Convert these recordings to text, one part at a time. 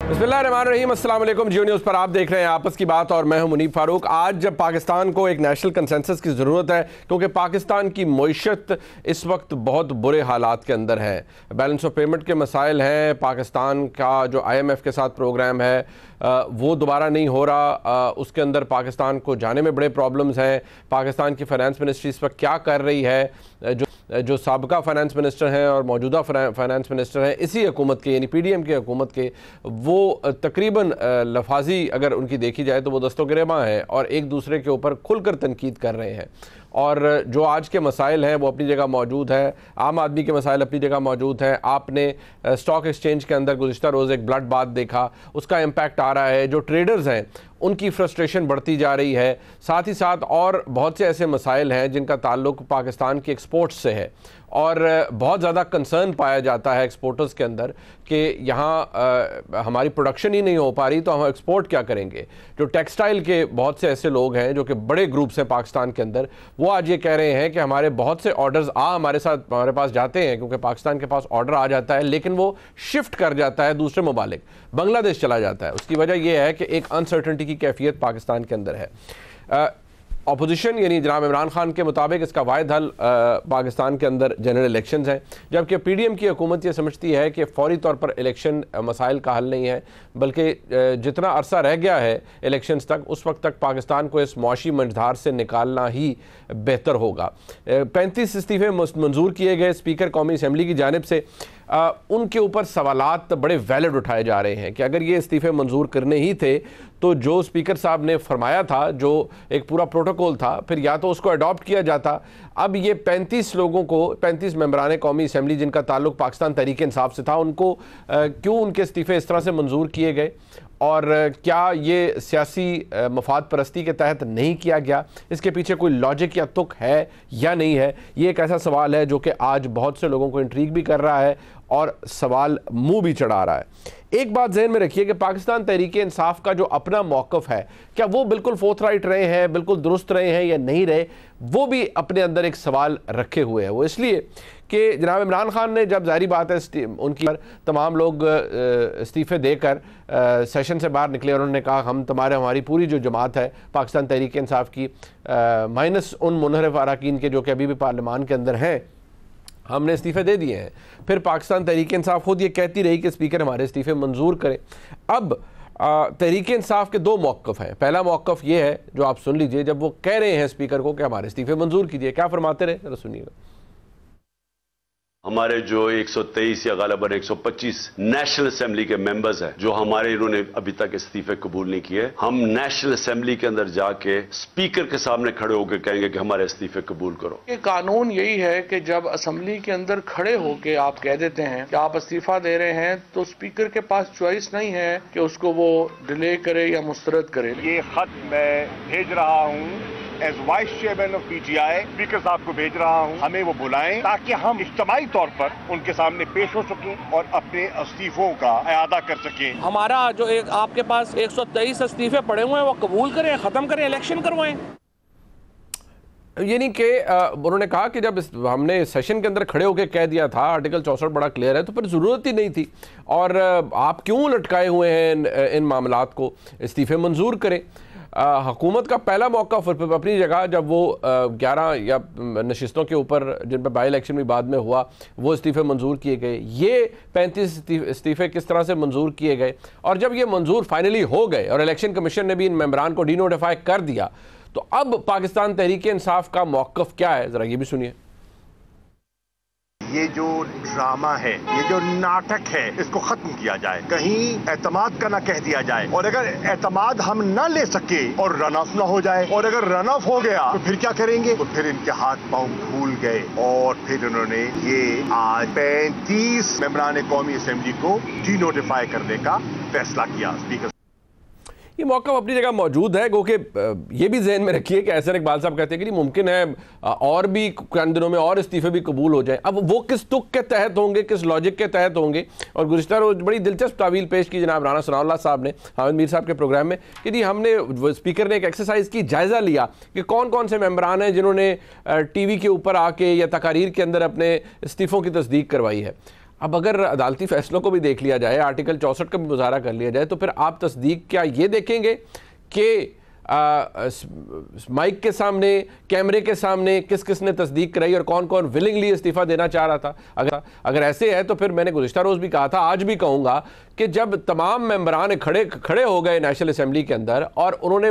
बिस्मिल्लाहिर्रहमानिर्रहीम, अस्सलाम वालेकुम। जियो न्यूज़ पर आप देख रहे हैं आपस की बात और मैं हूं मुनीब फारूक। आज जब पाकिस्तान को एक नेशनल कंसेंसस की ज़रूरत है क्योंकि पाकिस्तान की मईशत इस वक्त बहुत बुरे हालात के अंदर है, बैलेंस ऑफ पेमेंट के मसाइल हैं, पाकिस्तान का जो IMF के साथ प्रोग्राम है वो दोबारा नहीं हो रहा, उसके अंदर पाकिस्तान को जाने में बड़े प्रॉब्लम्स हैं। पाकिस्तान की फाइनेंस मिनिस्ट्री इस वक्त क्या कर रही है, जो साबिका फाइनेंस मिनिस्टर हैं और मौजूदा फाइनेंस मिनिस्टर हैं इसी हुकूमत के यानी PDM की हुकूमत के, वो तकरीबन लफाजी अगर उनकी देखी जाए तो वो दस्तों गिरेबां हैं और एक दूसरे के ऊपर खुलकर तनकीद कर रहे हैं। और जो आज के मसाइल हैं वो अपनी जगह मौजूद है, आम आदमी के मसाइल अपनी जगह मौजूद है। आपने स्टॉक एक्सचेंज के अंदर गुज़िश्ता रोज़ एक ब्लड बाथ देखा, उसका इम्पैक्ट आ रहा है। जो ट्रेडर्स हैं उनकी फ्रस्ट्रेशन बढ़ती जा रही है। साथ ही साथ और बहुत से ऐसे मसाइल हैं जिनका ताल्लुक पाकिस्तान की एक्सपोर्ट्स से है और बहुत ज़्यादा कंसर्न पाया जाता है एक्सपोर्टर्स के अंदर कि यहाँ हमारी प्रोडक्शन ही नहीं हो पा रही तो हम एक्सपोर्ट क्या करेंगे। जो टेक्सटाइल के बहुत से ऐसे लोग हैं जो कि बड़े ग्रुप्स हैं पाकिस्तान के अंदर, वो आज ये कह रहे हैं कि हमारे बहुत से ऑर्डर्स हमारे पास जाते हैं क्योंकि पाकिस्तान के पास ऑर्डर आ जाता है लेकिन वो शिफ्ट कर जाता है दूसरे मुमालिक, बांग्लादेश चला जाता है। उसकी वजह यह है कि एक अनसर्टनिटी की कैफियत पाकिस्तान के अंदर है। अपोजिशन यानी जनाब इमरान खान के मुताबिक इसका वाहिद हल पाकिस्तान के अंदर जनरल इलेक्शंस हैं, जबकि PDM की हुकूमत ये समझती है कि फौरी तौर पर इलेक्शन मसाइल का हल नहीं है, बल्कि जितना अरसा रह गया है इलेक्शंस तक उस वक्त तक पाकिस्तान को इस मुआशी मंझधार से निकालना ही बेहतर होगा। 35 इस्तीफ़े मंजूर किए गए स्पीकर कौमी असम्बली की जानिब से। उनके ऊपर सवालात बड़े वैलिड उठाए जा रहे हैं कि अगर ये इस्तीफ़े मंजूर करने ही थे तो जो स्पीकर साहब ने फरमाया था, जो एक पूरा प्रोटोकॉल था, फिर या तो उसको अडॉप्ट किया जाता। अब ये 35 लोगों को, 35 मेंबरान कौमी असम्बली जिनका ताल्लुक पाकिस्तान तहरीक इंसाफ से था, उनको क्यों उनके इस्तीफ़े इस तरह से मंजूर किए गए और क्या ये सियासी मफाद परस्ती के तहत नहीं किया गया, इसके पीछे कोई लॉजिक या तुक है या नहीं है, ये एक ऐसा सवाल है जो कि आज बहुत से लोगों को इंट्रीग भी कर रहा है और सवाल मुंह भी चढ़ा रहा है। एक बात जहन में रखिए कि पाकिस्तान तहरीक इंसाफ का जो अपना मौक़िफ़ है, क्या वो बिल्कुल फोर्थराइट रहे हैं, बिल्कुल दुरुस्त रहे हैं या नहीं रहे, वो भी अपने अंदर एक सवाल रखे हुए है। वो इसलिए कि जनाब इमरान खान ने, जब जारी बात है उनकी तमाम लोग इस्तीफ़े देकर सेशन से बाहर निकले और उन्होंने कहा हमारी पूरी जो जमात है पाकिस्तान तहरीक इंसाफ की, माइनस उन मुनहरफ अरकान के जो कि अभी भी पार्लियामान के अंदर हैं, हमने इस्तीफ़े दे दिए हैं। फिर पाकिस्तान तहरीक इंसाफ खुद ये कहती रही कि स्पीकर हमारे इस्तीफ़े मंजूर करें। अब तहरीक इंसाफ के दो मौक़िफ़ हैं। पहला मौक़िफ़ ये है जो आप सुन लीजिए, जब वो कह रहे हैं स्पीकर को कि हमारे इस्तीफ़े मंजूर कीजिए, क्या फरमाते रहे जरा सुनिएगा। हमारे जो 123 या गालिबन 125 नेशनल असेंबली के मेंबर्स हैं जो इन्होंने अभी तक इस्तीफे कबूल नहीं किए, हम नेशनल असेंबली के अंदर जाके स्पीकर के सामने खड़े होकर कहेंगे कि हमारे इस्तीफे कबूल करो। ये कानून यही है कि जब असेंबली के अंदर खड़े होकर आप कह देते हैं कि आप इस्तीफा दे रहे हैं तो स्पीकर के पास चॉइस नहीं है कि उसको वो डिले करे या मुस्तरद करे। ये खत मैं भेज रहा हूँ as vice chairman of PTI speaker साहब को भेज रहा हूं, हमें वो बुलाएं ताकि हम इज्तिमाई तौर पर उनके सामने पेश हो सकें और अपने इस्तीफों का इआदा कर सकें। हमारा जो एक आपके पास 123 इस्तीफे पड़े हुए हैं वो कबूल करें, खत्म करें, इलेक्शन करवाएं। यानी कि उन्होंने कहा कि जब हमने सेशन के अंदर खड़े होकर कह दिया था, आर्टिकल 64 बड़ा क्लियर है, तो फिर ज़रूरत ही नहीं थी। और आप क्यों लटकाए हुए हैं इन मामलात को, इस्तीफ़े मंजूर करें। हुकूमत का पहला मौका अपनी जगह, जब वो 11 या नशिस्तों के ऊपर जिन पर बाई इलेक्शन भी बाद में हुआ वो इस्तीफ़े मंजूर किए गए। ये 35 इस्तीफ़े किस तरह से मंजूर किए गए और जब ये मंजूर फाइनली हो गए और इलेक्शन कमीशन ने भी इन मेंबरान को डीनोटिफाई कर दिया, तो अब पाकिस्तान तहरीक इंसाफ का मौक़िफ़ क्या है, ज़रा ये भी सुनिए। ये जो ड्रामा है, ये जो नाटक है, इसको खत्म किया जाए। कहीं एतमाद का ना कह दिया जाए, और अगर एतमाद हम ना ले सके और रन ऑफ ना हो जाए, और अगर रन ऑफ हो गया तो फिर क्या करेंगे। तो फिर इनके हाथ पांव भूल गए और फिर उन्होंने ये आज 35 मेंबरान कौमी असेंबली को डीनोटिफाई करने का फैसला किया। स्पीकर ये मौका अपनी जगह मौजूद है, क्योंकि ये भी जहन में रखिए कि ऐसे इकबाल साहब कहते हैं कि मुमकिन है और भी चंद दिनों में और इस्तीफे भी कबूल हो जाएं। अब वो किस तुक के तहत होंगे, किस लॉजिक के तहत होंगे। और गुज़िश्ता रोज़ बड़ी दिलचस्प तावील पेश की जनाब राना सनाउल्लाह साहब ने हामिद मीर साहब के प्रोग्राम में कि जी हमने, स्पीकर ने एक एक्सरसाइज की, जायज़ा लिया कि कौन कौन से मेंबरान हैं जिन्होंने TV के ऊपर आके या तकारीर के अंदर अपने इस्तीफ़ों की तस्दीक करवाई है। अब अगर अदालती फैसलों को भी देख लिया जाए, आर्टिकल 64 का भी मुजाहरा कर लिया जाए, तो फिर आप तस्दीक क्या ये देखेंगे कि माइक के सामने, कैमरे के सामने किस किस ने तस्दीक कराई और कौन कौन विलिंगली इस्तीफ़ा देना चाह रहा था? अगर ऐसे है तो फिर मैंने गुज़िश्ता रोज़ भी कहा था, आज भी कहूँगा कि जब तमाम मेंबरान खड़े हो गए नेशनल असम्बली के अंदर और उन्होंने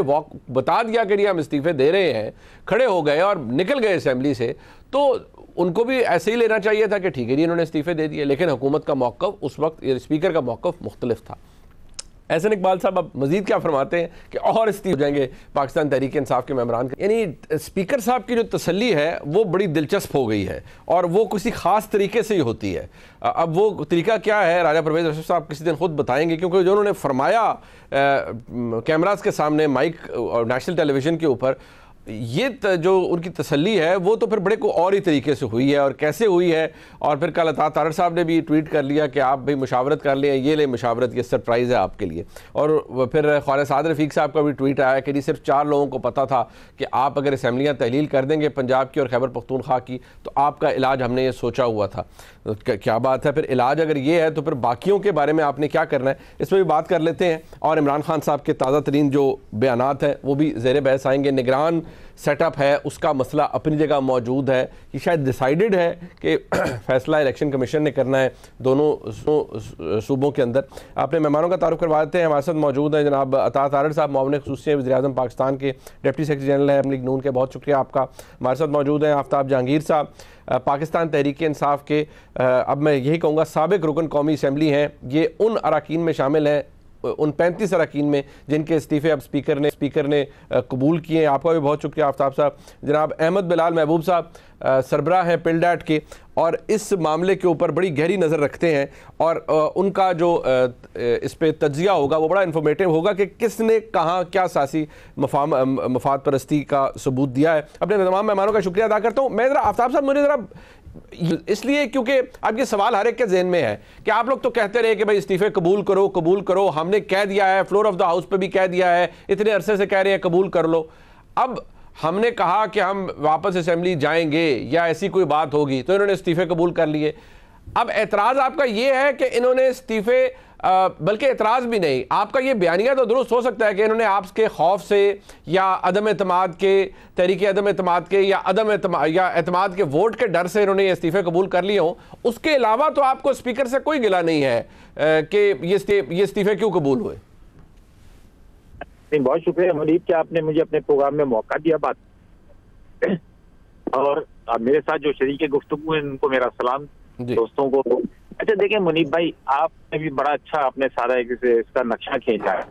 बता दिया कि हम इस्तीफ़े दे रहे हैं, खड़े हो गए और निकल गए असम्बली से, तो उनको भी ऐसे ही लेना चाहिए था कि ठीक है जी इन्होंने इस्तीफ़े दे दिए। लेकिन हुकूमत का मौक़िफ़ उस वक्त, स्पीकर का मौक़िफ़ मुख्तलिफ था। एहसन इकबाल साहब अब मजीद क्या फरमाते हैं कि और इस्तीफे हो जाएंगे पाकिस्तान तहरीक इंसाफ के मेंबरान? यानी स्पीकर साहब की जो तसल्ली है वो बड़ी दिलचस्प हो गई है और वो किसी ख़ास तरीके से ही होती है। अब वो तरीका क्या है राजा परवेज़ अशरफ साहब किसी दिन खुद बताएंगे, क्योंकि जो उन्होंने फरमाया कैमरास के सामने, माइक और नेशनल टेलीविज़न के ऊपर, ये जो उनकी तसल्ली है वो तो फिर बड़े को और ही तरीके से हुई है और कैसे हुई है। और फिर कल अता तारड़ साहब ने भी ट्वीट कर लिया कि आप भाई मुशावरत कर लें, ये ले मुशावरत, ये सरप्राइज़ है आपके लिए। और फिर ख्वाजा साद रफ़ीक साहब का भी ट्वीट आया कि सिर्फ 4 लोगों को पता था कि आप अगर असम्बलियाँ तहलील कर देंगे पंजाब की और खैबर पख्तूनख्वा की तो आपका इलाज हमने ये सोचा हुआ था। क्या बात है, फिर इलाज अगर ये है तो फिर बाकियों के बारे में आपने क्या करना है, इसमें भी बात कर लेते हैं। और इमरान खान साहब के ताज़ा तरीन जो बयानात हैं वो भी ज़ेर बहस आएंगे। निगरान सेटअप है उसका मसला अपनी जगह मौजूद है कि शायद डिसाइडेड है कि फैसला इलेक्शन कमीशन ने करना है दोनों सूबों के अंदर। आपने मेहमानों का तारुफ करवा देते हैं। हमारे साथ मौजूद हैं जनाब अता तारड़ साहब, मुआविन ख़ुसूसी वज़ीर-ए-आज़म पाकिस्तान के, डिप्टी सेक्रेटरी जनरल है लीग नून के, बहुत शुक्रिया आपका। हमारे साथ मौजूद हैं आफ्ताब जहांगीर साहब, पाकिस्तान तहरीक इंसाफ के, अब मैं यही कहूँगा साबिक रुकन कौमी असम्बली हैं। ये उन अरकान में शामिल हैं, उन 35 अरकान में जिनके इस्तीफ़े अब स्पीकर ने कबूल किए हैं। आपका भी बहुत शुक्रिया आफ्ताब साहब। जनाब अहमद बिलाल महबूब साहब सरबराह हैं पिलडैट के और इस मामले के ऊपर बड़ी गहरी नज़र रखते हैं और उनका जो इस पर तज्ज़िया होगा वो बड़ा इन्फॉर्मेटिव होगा कि किसने कहाँ क्या सासी मफाद परस्ती का सबूत दिया है। अपने तमाम मेहमानों का शुक्रिया अदा करता हूँ। मैं ज़रा आफ्ताब साहब, मुझे ज़रा इसलिए क्योंकि अब ये सवाल हर एक के जहन में है कि आप लोग तो कहते रहे कि भाई इस्तीफे कबूल करो, हमने कह दिया है, फ्लोर ऑफ द हाउस पे भी कह दिया है, इतने अरसे से कह रहे हैं कबूल कर लो। अब हमने कहा कि हम वापस असेंबली जाएंगे या ऐसी कोई बात होगी तो इन्होंने इस्तीफे कबूल कर लिए। अब एतराज़ आपका ये है कि इन्होंने इस्तीफे, बल्कि एतराज़ भी नहीं, आपका ये बयानिया तो दुरुस्त हो सकता है कि इन्होंने आपके खौफ से या अदम एतमाद के, तहरीक अदम एतमाद के या एतमाद के वोट के डर से इन्होंने इस्तीफे कबूल कर लिए हों। उसके अलावा तो आपको स्पीकर से कोई गिला नहीं है कि ये इस्तीफे क्यों कबूल हुए। बहुत शुक्रिया मुनीब कि आपने मुझे अपने प्रोग्राम में मौका दिया बात, और मेरे साथ जो शरीक गुफ्तगू हैं उनको मेरा सलाम, दोस्तों को। अच्छा देखें मुनीब भाई, आपने भी बड़ा अच्छा आपने सारा इसका नक्शा खींचा है।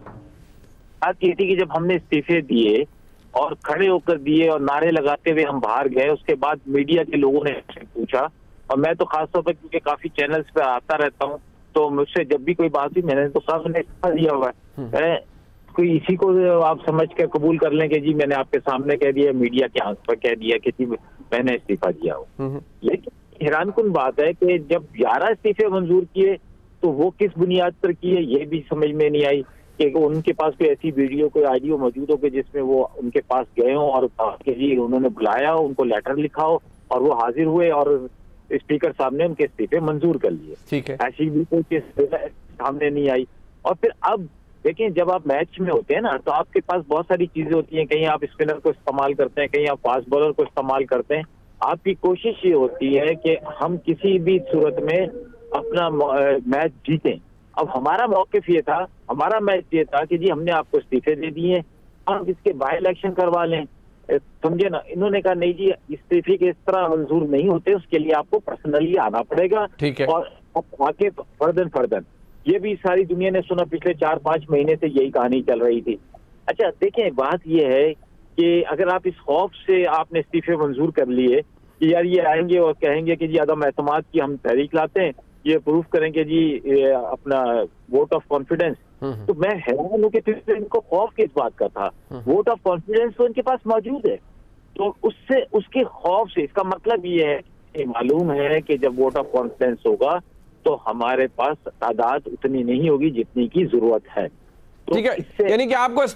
बात ये थी कि जब हमने इस्तीफे दिए और खड़े होकर दिए और नारे लगाते हुए हम बाहर गए, उसके बाद मीडिया के लोगों ने पूछा, और मैं तो खासतौर पर क्योंकि काफी चैनल्स पे आता रहता हूँ तो मुझसे जब भी कोई बात हुई मैंने तो कहा मैंने इस्तीफा दिया हुआ है, कोई इसी को आप समझ के कबूल कर लें कि जी मैंने आपके सामने कह दिया, मीडिया के आंख पर कह दिया कि जी मैंने इस्तीफा दिया हो। लेकिन हैरानकुन बात है कि जब 11 इस्तीफे मंजूर किए तो वो किस बुनियाद पर किए ये भी समझ में नहीं आई कि उनके पास कोई ऐसी वीडियो, कोई ऑडियो मौजूद हो कि जिसमें वो उनके पास गए हों और जी उन्होंने बुलाया हो, उनको लेटर लिखा हो और वो हाजिर हुए और स्पीकर साहब ने उनके इस्तीफे मंजूर कर लिए। ठीक है, ऐसी भी कोई चीज सामने नहीं आई। और फिर अब देखिए जब आप मैच में होते हैं ना तो आपके पास बहुत सारी चीजें होती हैं, कहीं आप स्पिनर को इस्तेमाल करते हैं, कहीं आप फास्ट बॉलर को इस्तेमाल करते हैं। आपकी कोशिश ये होती है कि हम किसी भी सूरत में अपना मैच जीतें। अब हमारा मौकिफ ये था, हमारा मैच ये था कि जी हमने आपको इस्तीफे दे दिए, हम इसके बाय इलेक्शन करवा लें, समझे ना। इन्होंने कहा नहीं जी इस्तीफे के इस तरह मंजूर नहीं होते, उसके लिए आपको पर्सनली आना पड़ेगा। ठीक है, और आके फर्दन ये भी सारी दुनिया ने सुना, पिछले 4-5 महीने से यही कहानी चल रही थी। अच्छा देखें बात ये है कि अगर आप इस खौफ से आपने इस्तीफे मंजूर कर लिए कि यार ये आएंगे और कहेंगे कि जी अदम एतमाद की हम तहरीक लाते हैं, ये प्रूफ करेंगे जी अपना वोट ऑफ कॉन्फिडेंस, तो मैं हैरान हूं कि फिर इनको खौफ किस बात का था। वोट ऑफ कॉन्फिडेंस तो इनके पास मौजूद है, तो उससे उसके खौफ से, इसका मतलब ये है कि मालूम है कि जब वोट ऑफ कॉन्फिडेंस होगा तो हमारे पास तादाद उतनी नहीं होगी जितनी की जरूरत है। ठीक है, यानी कि आपको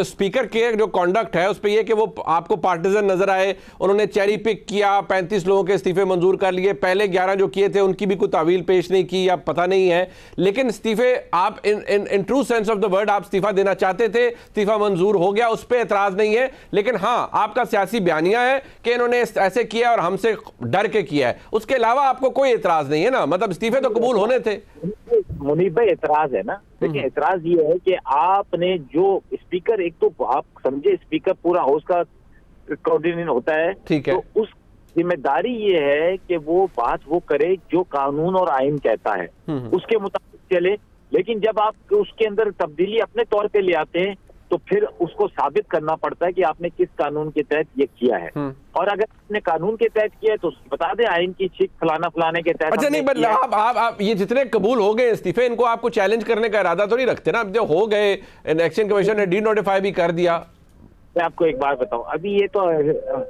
स्पीकर के जो कॉन्डक्ट है उस पे ये कि वो आपको पार्टिजन नजर आए, उन्होंने चेरी पिक किया, 35 लोगों के इस्तीफे मंजूर कर लिए, पहले 11 जो किए थे उनकी भी कोई तावील पेश नहीं की, या पता नहीं है, लेकिन इस्तीफे आप in true sense of the word आप इस्तीफा देना चाहते थे, इस्तीफा मंजूर हो गया, उस पर एतराज नहीं है, लेकिन हाँ आपका सियासी बयानिया है कि इन्होंने ऐसे किया और हमसे डर के किया है, उसके अलावा आपको कोई एतराज नहीं है ना, मतलब इस्तीफे तो कबूल होने थे। मुनीब भाई एतराज है ना, देखिए एतराज ये है कि आपने जो स्पीकर, एक तो आप समझे स्पीकर पूरा हाउस का कोऑर्डिनेटर होता है, ठीक है, तो उस जिम्मेदारी ये है कि वो बात वो करे जो कानून और आइन कहता है उसके मुताबिक चले, लेकिन जब आप उसके अंदर तब्दीली अपने तौर पे ले आते हैं तो फिर उसको साबित करना पड़ता है कि आपने किस कानून के तहत ये किया है, और अगर आपने कानून के तहत किया है तो बता दें आइन की छिक फलाना फलाने के तहत। अच्छा नहीं, बट आप ये जितने कबूल हो गए इस्तीफे, इनको आपको चैलेंज करने का इरादा तो नहीं रखते ना, जो हो गए इलेक्शन कमीशन ने डी नोटिफाई भी कर दिया। मैं आपको एक बात बताऊं, अभी ये तो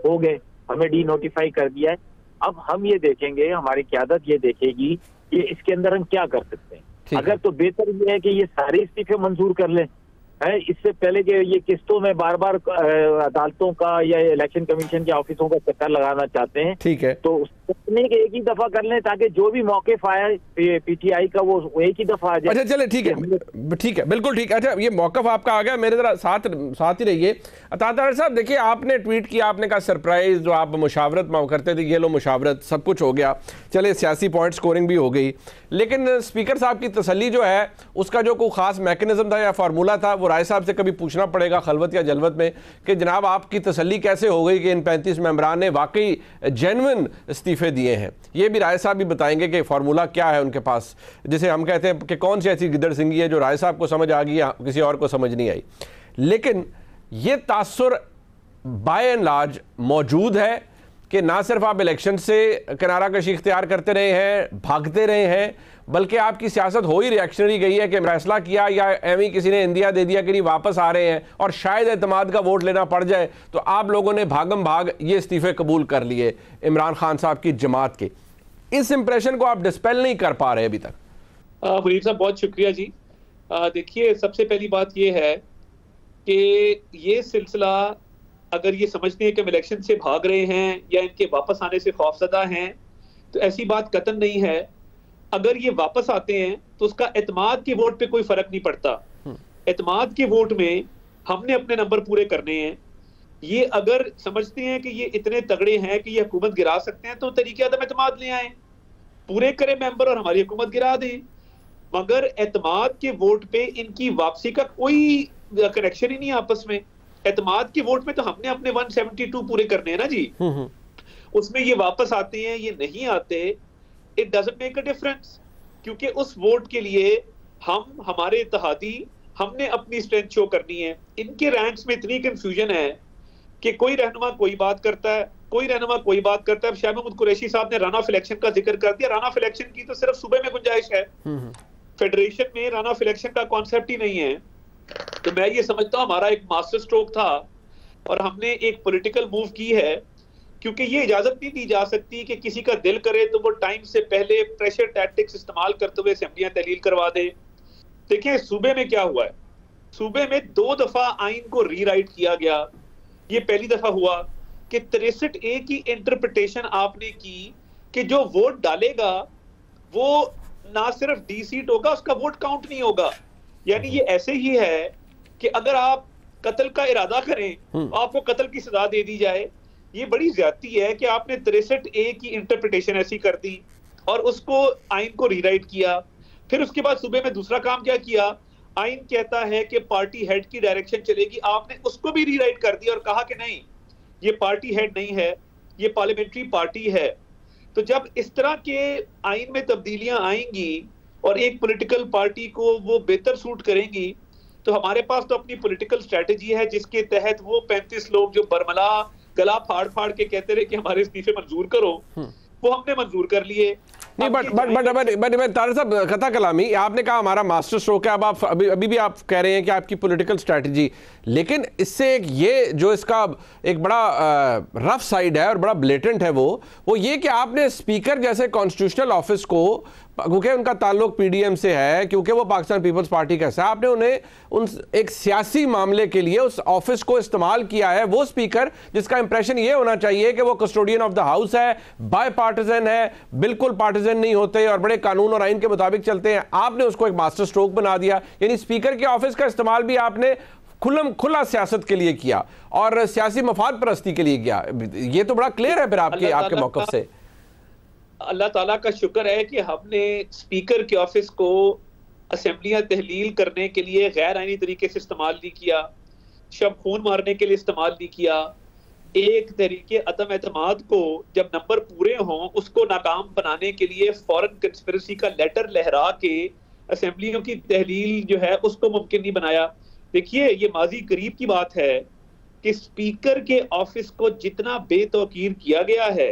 हो गए, हमें डी नोटिफाई कर दिया है, अब हम ये देखेंगे, हमारी क़यादत ये देखेगी कि इसके अंदर हम क्या कर सकते हैं। अगर तो बेहतर ये है कि ये सारे इस्तीफे मंजूर कर लें, है इससे पहले कि ये किस्तों में बार बार अदालतों का या इलेक्शन कमीशन के ऑफिसों का चक्कर लगाना चाहते हैं, ठीक है, तो उसने एक ही दफा कर लें ताकि जो भी मौक़िफ़ आया पीटीआई का वो एक ही दफा आ जाए। अच्छा चले, ठीक है, ठीक है, बिल्कुल ठीक है। अच्छा ये मौक़िफ़ आपका आ गया, मेरे जरा साथ ही रहिए। अतातार साहब देखिए, आपने ट्वीट किया, आपने कहा सरप्राइज, जो आप मुशावरत मांग करते थे, ये लो मुशावरत, सब कुछ हो गया, चले सियासी पॉइंट स्कोरिंग भी हो गई, लेकिन स्पीकर साहब की तसल्ली जो है उसका जो कोई ख़ास मैकेनिज्म था या फार्मूला था, वो राय साहब से कभी पूछना पड़ेगा खलवत या जलवत में कि जनाब आपकी तसल्ली कैसे हो गई कि इन 35 मेंबरान ने वाकई जेन्युइन इस्तीफे दिए हैं। ये भी राय साहब भी बताएंगे कि फार्मूला क्या है उनके पास, जिसे हम कहते हैं कि कौन सी ऐसी गिद्दड़ सिंगी है जो राय साहब को समझ आ गई या किसी और को समझ नहीं आई। लेकिन ये तासुर बाय एंड लार्ज मौजूद है कि ना सिर्फ आप इलेक्शन से किनारा कशी इख्तियार करते रहे हैं, भागते रहे हैं, बल्कि आपकी सियासत हो ही रिएक्शनरी गई है कि फैसला किया या एवं किसी ने इंदिया दे दिया कि नहीं वापस आ रहे हैं और शायद एतमाद का वोट लेना पड़ जाए, तो आप लोगों ने भागम भाग ये इस्तीफे कबूल कर लिए इमरान खान साहब की जमात के। इस इंप्रेशन को आप डिस्पेल नहीं कर पा रहे अभी तक। मुनीब साहब बहुत शुक्रिया जी। देखिए, सबसे पहली बात ये है कि ये सिलसिला, अगर ये समझते हैं कि हम इलेक्शन से भाग रहे हैं या इनके वापस आने से खौफजदा हैं, तो ऐसी बात कतन नहीं है। अगर ये वापस आते हैं तो उसका एतमाद के वोट पे कोई फर्क नहीं पड़ता। एतमाद के वोट में हमने अपने नंबर पूरे करने हैं। ये अगर समझते हैं कि ये इतने तगड़े हैं कि ये हुकूमत गिरा सकते हैं, तो तरीके अदम एतमाद ले आए, पूरे करें मेंबर और हमारी हुकूमत गिरा दें। मगर एतमाद के वोट पे इनकी वापसी का कोई कनेक्शन ही नहीं आपस में। एतमाद के वोट में तो हमने अपने 172 पूरे करने हैं ना जी। उसमें ये वापस आते हैं, ये नहीं आते, it doesn't make a difference, क्योंकि उस वोट के लिए हम, हमारे इत्तेहादी, हमने अपनी स्ट्रेंथ शो करनी है। इनके रैंक्स में इतनी कंफ्यूजन है कि कोई रहनुमा कोई बात करता है, कोई रहनुमा कोई बात करता है। अब शाह महमूद कुरैशी साहब ने रन ऑफ इलेक्शन का जिक्र कर दिया। रन ऑफ इलेक्शन की तो सिर्फ सुबह में गुंजाइश है, फेडरेशन में रन ऑफ इलेक्शन का कॉन्सेप्ट ही नहीं है। तो मैं ये समझता हूँ हमारा एक मास्टर स्ट्रोक था और हमने एक पॉलिटिकल मूव की है, क्योंकि ये इजाजत नहीं दी जा सकती कि किसी का दिल करे तो वो टाइम से पहले प्रेशर टैक्टिक्स इस्तेमाल करते हुए असेंबलियां तहलील करवा दे। देखिए सूबे में क्या हुआ है, सूबे में 2 दफा आइन को रीराइट किया गया। ये पहली दफा हुआ कि 63A की इंटरप्रिटेशन आपने की कि जो वोट डालेगा वो ना सिर्फ डी सीट होगा, उसका वोट काउंट नहीं होगा। यानी ये ऐसे ही है कि अगर आप कत्ल का इरादा करें तो आपको कत्ल की सजा दे दी जाए। ये बड़ी ज्यादती है कि आपने 63A की इंटरप्रिटेशन ऐसी कर दी और उसको आइन को रीराइट किया। फिर उसके बाद सूबे में दूसरा काम क्या किया, आइन कहता है कि पार्टी हेड की डायरेक्शन चलेगी, आपने उसको भी रीराइट कर दिया और कहा कि नहीं, ये पार्टी हेड नहीं है, ये पार्लियामेंट्री पार्टी है। तो जब इस तरह के आइन में तब्दीलियां आएंगी और एक पॉलिटिकल पार्टी को वो बेहतर सूट करेंगी, तो हमारे पास तो अपनी पॉलिटिकल स्ट्रेटजी है जिसके तहत वो 35 लोग जो बरमला गला फाड़ फाड़ के कहते रहे कि हमारे इस्तीफे मंजूर करो, वो हमने मंजूर कर लिए। नहीं बट तारिक साहब, कथा कलामी, आपने कहा हमारा मास्टर स्ट्रोक है, अब आप अभी भी आप कह रहे हैं कि आपकी पॉलिटिकल स्ट्रेटजी, लेकिन इससे एक ये जो इसका एक बड़ा रफ साइड है और बड़ा ब्लेटेंट है वो ये कि आपने स्पीकर जैसे कॉन्स्टिट्यूशनल ऑफिस को क्योंकि उनका ताल्लुक पीडीएम से है, क्योंकि वो पाकिस्तान पीपल्स पार्टी का हिस्सा है, आपने उन्हें उन एक सियासी मामले के लिए उस ऑफिस को इस्तेमाल किया है। वो स्पीकर जिसका इंप्रेशन ये होना चाहिए कि वो कस्टोडियन ऑफ द हाउस है, बाय पार्टिजन है, बिल्कुल पार्टिजन नहीं होते और बड़े कानून और आइन के मुताबिक चलते हैं, आपने उसको एक मास्टर स्ट्रोक बना दिया। यानी स्पीकर के ऑफिस का इस्तेमाल भी आपने खुला सियासत के लिए किया और सियासी मफाद परस्ती के लिए किया। ये तो बड़ा क्लियर है फिर आपके मौक़िफ़ से। अल्लाह ताला का शुक्र है कि हमने स्पीकर के ऑफिस को असेंबलियां तहलील करने के लिए गैर आईनी तरीके से इस्तेमाल नहीं किया, शब खून मारने के लिए इस्तेमाल नहीं किया। एक तरीके अदम एतमाद को जब नंबर पूरे हों उसको नाकाम बनाने के लिए फॉरेन कंस्पिरेसी का लेटर लहरा के असेंबलियों की तहलील जो है उसको मुमकिन नहीं बनाया। देखिए, ये माजी करीब की बात है कि स्पीकर के ऑफिस को जितना बेतौकीर किया गया है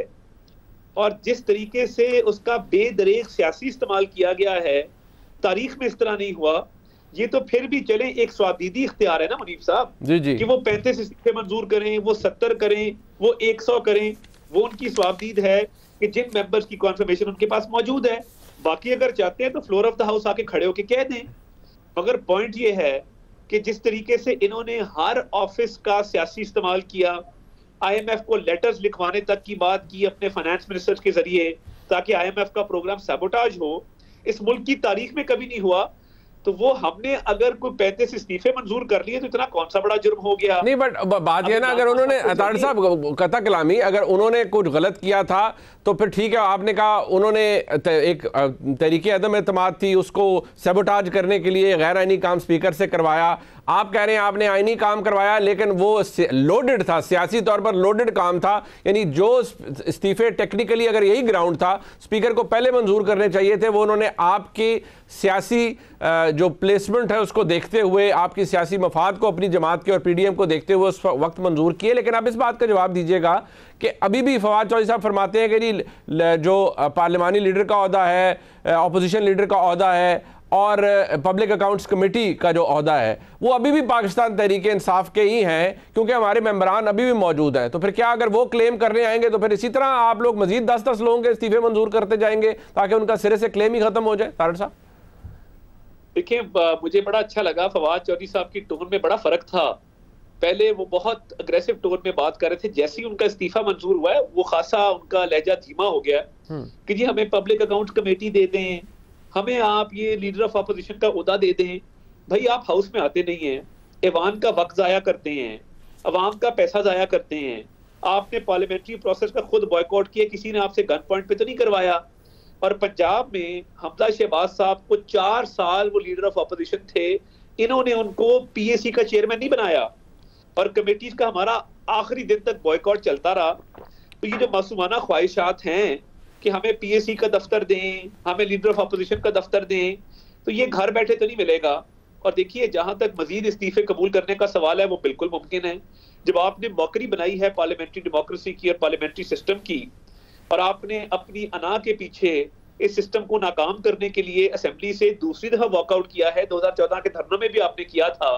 और जिस तरीके से उसका बेदरेक सियासी इस्तेमाल किया गया है, तारीख में इस तरह नहीं हुआ। ये तो फिर भी चले एक स्वादीदी इख्तियार है ना मुनीफ साहब कि वो 35 इस्तीफे मंजूर करें, वो 70 करें, वो 100 करें, वो उनकी स्वादीद है कि जिन मेंबर्स की कॉन्फर्मेशन उनके पास मौजूद है। बाकी अगर चाहते हैं तो फ्लोर ऑफ द हाउस आके खड़े होके कह दें। मगर पॉइंट ये है कि जिस तरीके से इन्होंने हर ऑफिस का सियासी इस्तेमाल किया, IMF को लेटर्स लिखवाने तक की बात की अपने फाइनेंस मिनिस्टर के जरिए ताकि IMF का प्रोग्राम सैबोटाज हो, इस मुल्क की तारीख में कभी नहीं हुआ। तो वो हमने अगर कोई 35 इस्तीफे मंजूर कर लिए तो इतना कौन सा बड़ा जुर्म हो गया? नहीं, बट बात ये ना, अगर उन्होंने तारिक साहब कथा कलामी, अगर उन्होंने कुछ गलत किया था तो फिर ठीक है, आपने कहा उन्होंने एक तरीके अदम एतमाद थी, उसको सैबोटाज करने के लिए गैर आईनी काम स्पीकर से करवाया। आप कह रहे हैं आपने आईनी काम करवाया, लेकिन वो लोडेड था, सियासी तौर पर लोडेड काम था। यानी जो इस्तीफे टेक्निकली अगर यही ग्राउंड था, स्पीकर को पहले मंजूर करने चाहिए थे, वो उन्होंने आपकी सियासी जो प्लेसमेंट है उसको देखते हुए, आपकी सियासी मफाद को, अपनी जमात के और पीडीएम को देखते हुए उस वक्त मंजूर किए। लेकिन आप इस बात का जवाब दीजिएगा कि अभी भी फवाद चौधरी साहब फरमाते हैं कि जो पार्लिमानी लीडर का ओहदा है, अपोजिशन लीडर का ओहदा है और पब्लिक अकाउंट्स कमेटी का जो ओहदा है, वो अभी भी पाकिस्तान तहरीक इंसाफ के ही हैं, क्योंकि हमारे मेंबरान अभी भी मौजूद हैं। तो फिर क्या अगर वो क्लेम करने आएंगे तो फिर इसी तरह आप लोग मजीद 10-10 लोगों के इस्तीफे मंजूर करते जाएंगे ताकि उनका सिरे से क्लेम ही खत्म हो जाए? तारिक साहब देखिए, मुझे बड़ा अच्छा लगा, फवाद चौधरी साहब की टोन में बड़ा फर्क था। पहले वो बहुत अग्रेसिव टोन में बात कर रहे थे, जैसे ही उनका इस्तीफा मंजूर हुआ है वो खासा उनका लहजा धीमा हो गया कि जी हमें पब्लिक अकाउंट कमेटी दे दें, हमें आप ये लीडर ऑफ अपोजिशन का ओहदा दे दें। भाई आप हाउस में आते नहीं हैं, ऐवान का वक्त जाया करते हैं, अवाम का पैसा जाया करते हैं, आपने पार्लियामेंट्री प्रोसेस का खुद बॉयकॉट किया, किसी ने आपसे गन पॉइंट पे तो नहीं करवाया। और पंजाब में हमजा शहबाज साहब को 4 साल वो लीडर ऑफ अपोजिशन थे, इन्होंने उनको PAC का चेयरमैन नहीं बनाया और कमेटीज का हमारा आखिरी दिन तक बॉयकॉट चलता रहा। तो ये जो मासूमाना ख्वाहिशात हैं कि हमें PAC का दफ्तर दें, हमें लीडर ऑफ अपोजिशन का दफ्तर दें, तो ये घर बैठे तो नहीं मिलेगा। और देखिए, जहां तक मजीद इस्तीफे कबूल करने का सवाल है वो बिल्कुल मुमकिन है। जब आपने मौकरी बनाई है पार्लियामेंट्री डेमोक्रेसी की और पार्लियामेंट्री सिस्टम की, और आपने अपनी अना के पीछे इस सिस्टम को नाकाम करने के लिए असेंबली से दूसरी दफा वॉकआउट किया है, 2014 के धरनों में भी आपने किया था,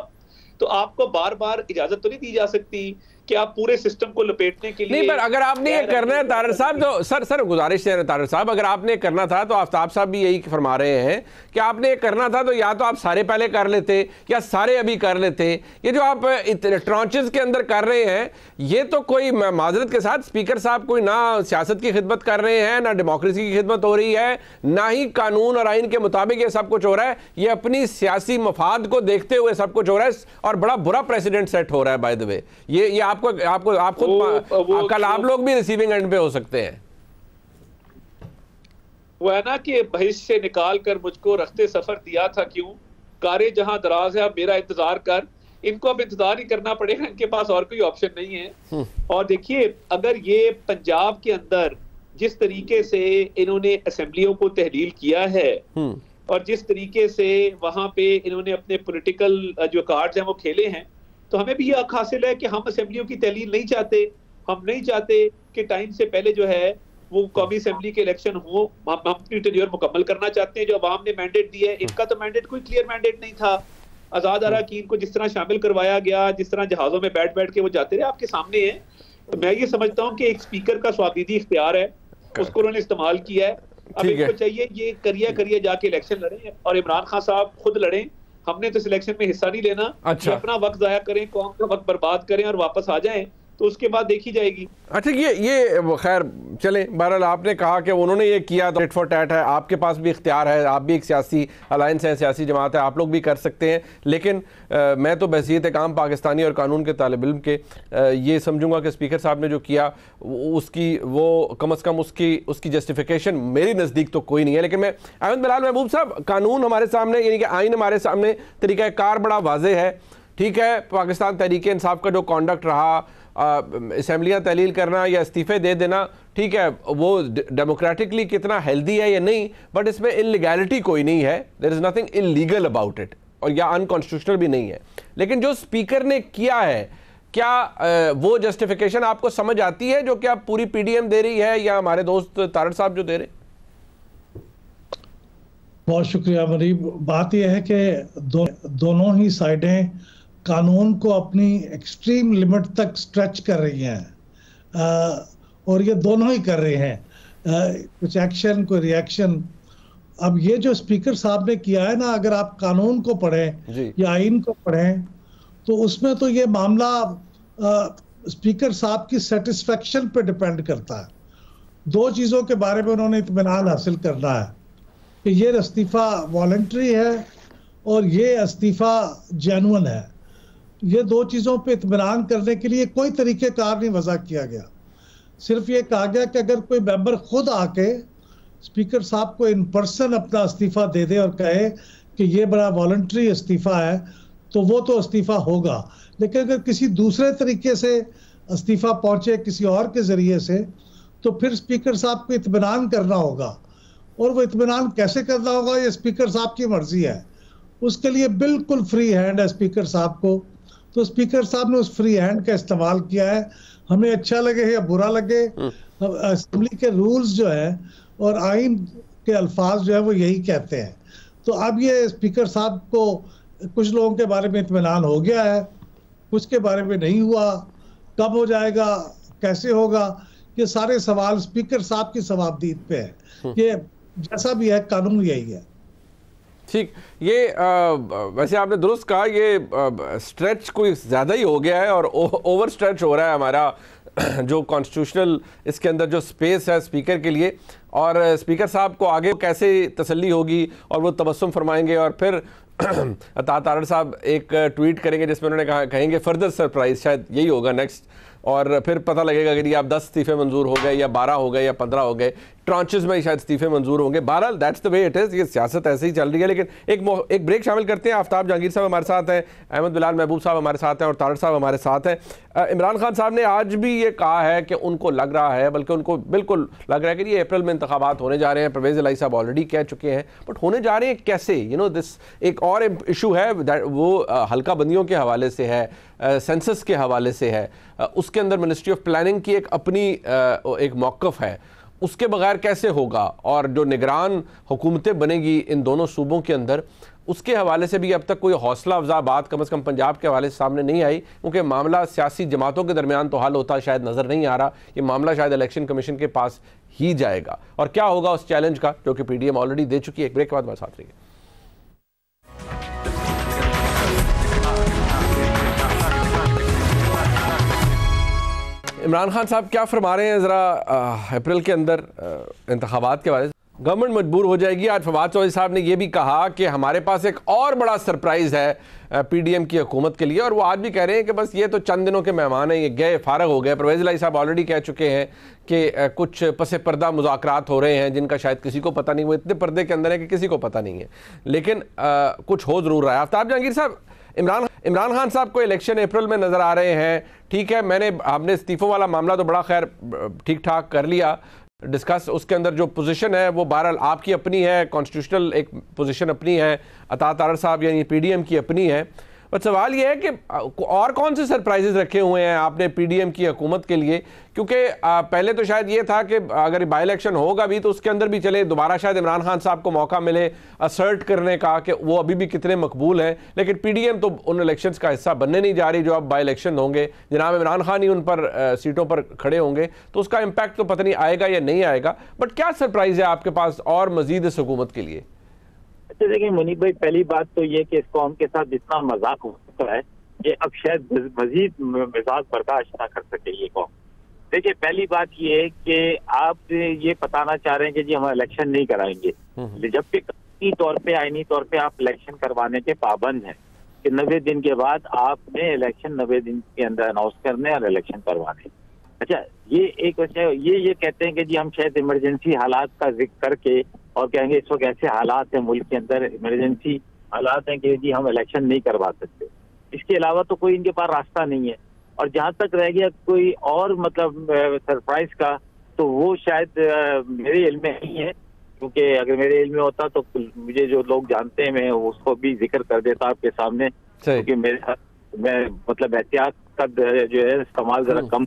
तो आपको बार बार इजाजत तो नहीं दी जा सकती कि आप पूरे सिस्टम को लपेटने के लिए। नहीं, पर अगर आपने ये करना है तारिक साहब, तो सर गुजारिश है तारिक साहब, अगर आपने करना था तो आफ्ताब साहब भी यही फरमा रहे हैं कि आपने ये करना था तो या तो आप सारे पहले कर लेते या सारे अभी कर लेते। ये जो आप ट्रॉन्चेस के अंदर कर रहे हैं, ये तो कोई माजरत के साथ स्पीकर साहब कोई ना सियासत की खिदमत कर रहे हैं, ना डेमोक्रेसी की खिदमत हो रही है, ना ही कानून और आइन के मुताबिक ये सब कुछ हो रहा है। ये अपनी सियासी मफाद को देखते हुए सब कुछ हो रहा है और बड़ा बुरा प्रेसिडेंट सेट हो रहा है। बाय द वे, ये आप खुद कल आप लोग भी रिसीविंग एंड पे हो सकते हैं। वो है ना कि बहिश से निकाल कर मुझको रखते सफर दिया था क्यों, कारे जहां दराज है अब मेरा इंतजार कर। इनको अब इंतजार ही करना पड़ेगा, इनके पास और कोई ऑप्शन नहीं है। और देखिए, अगर ये पंजाब के अंदर जिस तरीके से इन्होंने असेंबलियों को तहलील किया है और जिस तरीके से वहां पे इन्होंने अपने पॉलिटिकल जो कार्ड्स हैं वो खेले हैं, तो हमें भी ये हक हासिल है कि हम असेंबलियों की तहलील नहीं चाहते। हम नहीं चाहते कि टाइम से पहले जो है वो कौमी असेंबली के इलेक्शन हो। हम अपनी टेन्योर मुकम्मल करना चाहते हैं जो अवाम ने मैंडेट दिया है। इनका तो मैंडेट कोई क्लियर मैंडेट नहीं था। आजाद अरकान को जिस तरह शामिल करवाया गया, जिस तरह जहाजों में बैठ बैठ के वो जाते रहे, आपके सामने है। तो मैं ये समझता हूँ कि एक स्पीकर का स्वाबीदी इख्तियार है, उसको उन्होंने इस्तेमाल किया है। अब इनको चाहिए ये करिए जाके इलेक्शन लड़ें और इमरान खान साहब खुद लड़ें। हमने तो इस इलेक्शन में हिस्सा नहीं लेना। अच्छा, अपना वक्त जाया करें, कौम का वक्त बर्बाद करें और वापस आ जाएं, तो उसके बाद देखी जाएगी। अच्छा, ये खैर चले, बहरहाल आपने कहा कि उन्होंने ये किया तो टिट फॉर टैट है, आपके पास भी इख्तियार है, आप भी एक सियासी अलायंस है, सियासी जमात है, आप लोग भी कर सकते हैं। लेकिन मैं तो बहसीयत एक आम पाकिस्तानी और कानून के तालिब इल्म के ये समझूंगा कि स्पीकर साहब ने जो किया उसकी वो कम अज़ कम उसकी जस्टिफिकेशन मेरी नज़दीक तो कोई नहीं है। लेकिन मैं अहमद बिलाल महबूब साहब, कानून हमारे सामने यानी कि आइन हमारे सामने, तरीक़ाकार बड़ा वाज़ेह है। ठीक है, पाकिस्तान तहरीक इंसाफ का जो कॉन्डक्ट रहा, असम्बलियाँ तहलील करना या इस्तीफ़े दे देना, ठीक है, वो डेमोक्रेटिकली कितना हेल्दी है या नहीं, बट इसमें इलीगैलिटी कोई नहीं है, there is nothing illegal about it, और या अनकॉन्स्टिट्यूशनल भी नहीं है। लेकिन जो स्पीकर ने किया है, क्या वो जस्टिफिकेशन आपको समझ आती है जो कि आप पूरी पीडीएम दे रही है या हमारे दोस्त तारड़ साहब जो दे रहे? बहुत शुक्रिया मुनीब। बात यह है कि दोनों ही साइडें कानून को अपनी एक्सट्रीम लिमिट तक स्ट्रेच कर रही हैं, और ये दोनों ही कर रहे हैं, कुछ एक्शन कोई रिएक्शन। अब ये जो स्पीकर साहब ने किया है ना, अगर आप कानून को पढ़ें या आइन को पढ़ें तो उसमें तो ये मामला स्पीकर साहब की सेटिस्फेक्शन पे डिपेंड करता है। दो चीज़ों के बारे में उन्होंने इत्मीनान हासिल करना है कि ये इस्तीफ़ा वॉलंटरी है और ये इस्तीफ़ा जेन्युइन है। ये दो चीज़ों पे इत्मीनान करने के लिए कोई तरीक़ेकार नहीं वज़ा किया गया। सिर्फ ये कहा गया कि अगर कोई मेंबर खुद आके स्पीकर साहब को इन पर्सन अपना इस्तीफ़ा दे दे और कहे कि ये बड़ा वॉलंटरी इस्तीफ़ा है, तो वो तो इस्तीफ़ा होगा। लेकिन अगर किसी दूसरे तरीके से इस्तीफ़ा पहुँचे किसी और के ज़रिए से, तो फिर स्पीकर साहब को इत्मीनान करना होगा, और वो इत्मीनान कैसे करना होगा ये स्पीकर साहब की मर्ज़ी है। उसके लिए बिल्कुल फ्री हैंड है स्पीकर साहब को। तो स्पीकर साहब ने उस फ्री हैंड का इस्तेमाल किया है। हमें अच्छा लगे या बुरा लगे, असेंबली के रूल्स जो है और आइन के अल्फाज जो है वो यही कहते हैं। तो अब ये स्पीकर साहब को कुछ लोगों के बारे में इत्मीनान हो गया है, कुछ के बारे में नहीं हुआ। कब हो जाएगा, कैसे होगा, ये सारे सवाल स्पीकर साहब की सवाबदीद पे है। ये जैसा भी है कानून यही है। ठीक, ये वैसे आपने दुरुस्त कहा, ये स्ट्रेच कोई ज़्यादा ही हो गया है और ओवर स्ट्रेच हो रहा है हमारा जो कॉन्स्टिट्यूशनल इसके अंदर जो स्पेस है स्पीकर के लिए। और स्पीकर साहब को आगे कैसे तसल्ली होगी और वो तबस्सुम फरमाएंगे और फिर तारड़ साहब एक ट्वीट करेंगे जिसमें उन्होंने कहेंगे फर्दर सरप्राइज, शायद यही होगा नेक्स्ट, और फिर पता लगेगा कि आप 10 इस्तीफ़े मंजूर हो गए या 12 हो गए या 15 हो गए, ट्रांचेस में ही शायद इस्तीफ़े मंजूर होंगे। बहरहाल that's the way it is, ये सियासत ऐसे ही चल रही है। लेकिन एक ब्रेक शामिल करते हैं। आफ्ताब जहांगीर साहब हमारे साथ हैं, अहमद बिलाल महबूब साहब हमारे साथ हैं और तारड़ साहब हमारे साथ हैं। इमरान खान साहब ने आज भी ये कहा है कि उनको लग रहा है, बल्कि उनको बिल्कुल लग रहा है कि ये अप्रैल में इंतखाबात होने जा रहे हैं। परवेज़ इलाही साहब ऑलरेडी कह चुके हैं, बट होने जा रहे हैं कैसे? दिस एक और इशू है, वो हल्का बंदियों के हवाले से है, सेंसस के हवाले से है, उसके अंदर मिनिस्ट्री ऑफ प्लानिंग की एक अपनी एक मौक़िफ़ है, उसके बगैर कैसे होगा? और जो निगरान हुकूमतें बनेगी इन दोनों सूबों के अंदर, उसके हवाले से भी अब तक कोई हौसला अफजा बात कम से कम पंजाब के हवाले से सामने नहीं आई, क्योंकि मामला सियासी जमातों के दरमियान तो हल होता शायद नज़र नहीं आ रहा। ये मामला शायद इलेक्शन कमीशन के पास ही जाएगा। और क्या होगा उस चैलेंज का जो कि पीडीएम ऑलरेडी दे चुकी है। एक ब्रेक के बाद हमारे साथ रहिए। इमरान खान साहब क्या फरमा रहे हैं ज़रा अप्रैल के अंदर इंतखाबात के बारे में? गवर्नमेंट मजबूर हो जाएगी। आज फवाद चौधरी साहब ने यह भी कहा कि हमारे पास एक और बड़ा सरप्राइज़ है पीडीएम की हुकूमत के लिए, और वो आज भी कह रहे हैं कि बस ये तो चंद दिनों के मेहमान हैं, ये गए फारग हो गए। परवेज़ इलाही साहब ऑलरेडी कह चुके हैं कि कुछ पसे पर्दा मुज़ाकरात हो रहे हैं जिनका शायद किसी को पता नहीं, वो इतने पर्दे के अंदर है कि किसी को पता नहीं है, लेकिन कुछ हो ज़रूर रहा है। आफ्ताब जहांगीर साहब, इमरान खान साहब को इलेक्शन अप्रैल में नज़र आ रहे हैं, ठीक है, आपने इस्तीफ़ों वाला मामला तो बड़ा खैर ठीक ठाक कर लिया डिस्कस, उसके अंदर जो पोजीशन है वो बहरहाल आपकी अपनी है, कॉन्स्टिट्यूशनल एक पोजीशन अपनी है, अता तारड़ साहब यानी पीडीएम की अपनी है, बट सवाल यह है कि और कौन से सरप्राइजेस रखे हुए हैं आपने पीडीएम की हुकूमत के लिए, क्योंकि पहले तो शायद ये था कि अगर बाई इलेक्शन होगा भी तो उसके अंदर भी चले, दोबारा शायद इमरान खान साहब को मौका मिले असर्ट करने का कि वो अभी भी कितने मकबूल हैं, लेकिन पीडीएम तो उन इलेक्शंस का हिस्सा बनने नहीं जा रही जो अब बाई इलेक्शन होंगे, जनाब इमरान खान ही उन पर सीटों पर खड़े होंगे, तो उसका इम्पैक्ट तो पता नहीं आएगा या नहीं आएगा। बट क्या सरप्राइज है आपके पास और मजीद इस हुकूमत के लिए? अच्छा देखिए मुनीब भाई, पहली बात तो ये कि इस कौम के साथ जितना मजाक होता है ये अब शायद मजीद मजाक बर्दाश्त ना कर सके ये कौम। देखिए पहली बात ये है कि आप ये बताना चाह रहे हैं कि जी हम इलेक्शन नहीं कराएंगे, जबकि कानूनी तौर पे आईनी तौर पे आप इलेक्शन करवाने के पाबंद हैं कि 90 दिन के बाद आपने इलेक्शन 90 दिन के अंदर अनाउंस करने और इलेक्शन करवाने। अच्छा ये एक वजह ये कहते हैं कि जी हम शायद इमरजेंसी हालात का जिक्र करके और कहेंगे इस वक्त ऐसे हालात हैं मुल्क के अंदर, इमरजेंसी हालात हैं कि जी हम इलेक्शन नहीं करवा सकते। इसके अलावा तो कोई इनके पास रास्ता नहीं है। और जहां तक रह गया कोई और मतलब सरप्राइज का, तो वो शायद मेरे इल्म में नहीं है, क्योंकि अगर मेरे इल्म में होता तो मुझे जो लोग जानते हैं मैं उसको भी जिक्र कर देता आपके सामने, क्योंकि मैं मतलब एहतियात का जो है इस्तेमाल जरा कम,